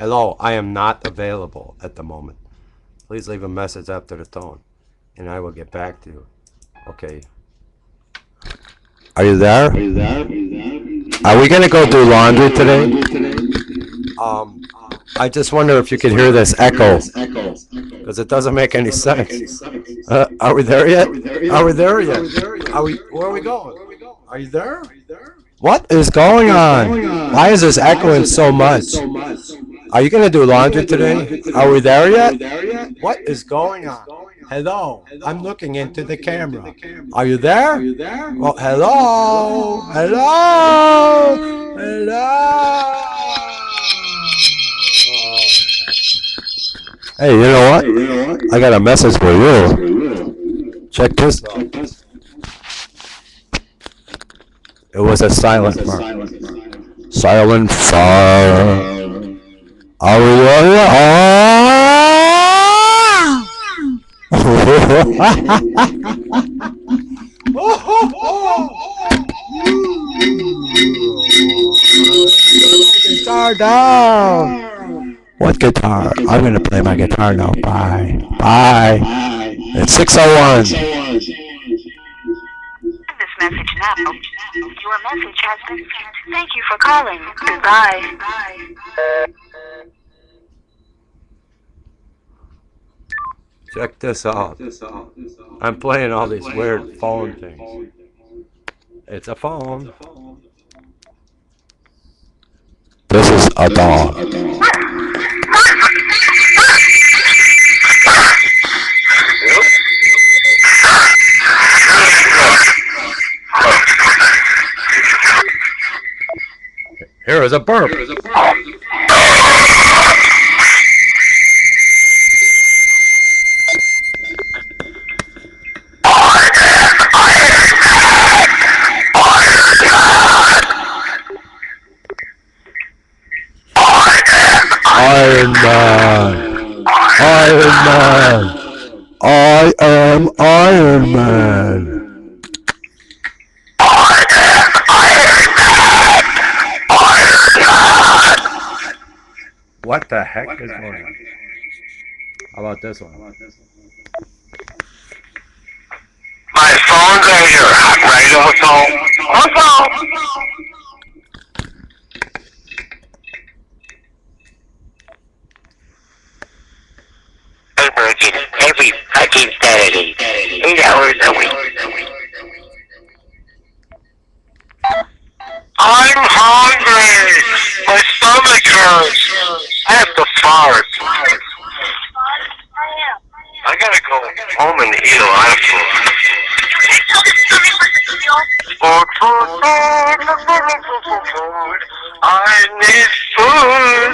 Hello, I am not available at the moment. Please leave a message after the tone, and I will get back to you. Okay. Are you there? Are we gonna go do laundry today? I just wonder if you could hear this echo, because it doesn't make any sense. Are we there yet? Are we there yet? Where are we going? Are you there? What is going on? Why is this echoing so much? Are you gonna do laundry today? Are we there yet? What is going on? Hello, I'm looking into the camera. Are you there? Well, hello, hello, hello. Hey, you know what? I got a message for you. Check this out. It was a silent mark. Silent fire. Are we there? Guitar down. What guitar? I'm gonna play my guitar now. Bye. Bye. It's 6:01. This message now. Your message has been sent. Thank you for calling. Goodbye. Check this out. I'm playing all these weird phone things. It's a phone. This is a dog. Here is a burp. Iron Man. Iron Man. I am Iron Man. What the heck is going on? How about this one? My phone's right here. I'm ready to phone. Every fucking Saturday, 8 hours a week. I'm hungry. My stomach hurts. I have to fart. I gotta go home and eat a lot of food. Food. I need food.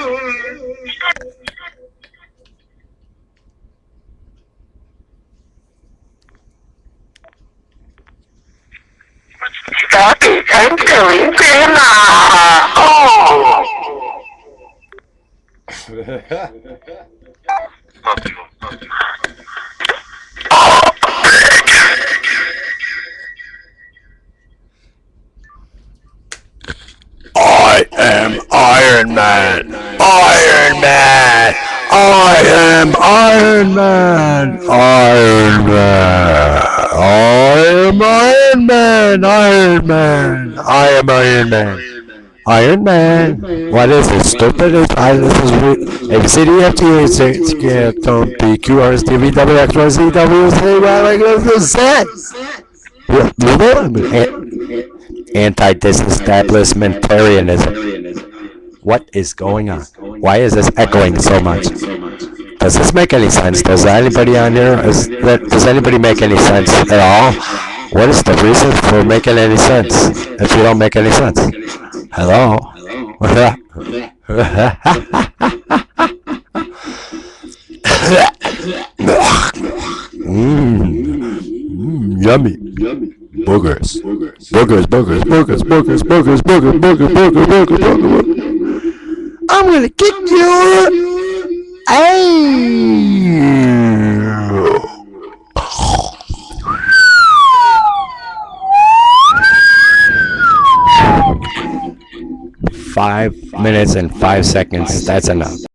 Stop it, I'm going Grandma. Oh! I am Iron Man. Iron Man. I am Iron Man. Iron Man. I am Iron Man. Iron Man. I am Iron Man. Iron Man. What is this? Stupid? This is ABCDFG, tone Anti-disestablishmentarianism. What is going on? Why is this echoing so much? Does this make any sense? Does anybody on here, does anybody make any sense at all? What is the reason for making any sense if you don't make any sense? Hello? Yummy. Boogers. I'm gonna kick you. Hey. 5 minutes and 5 seconds. That's enough.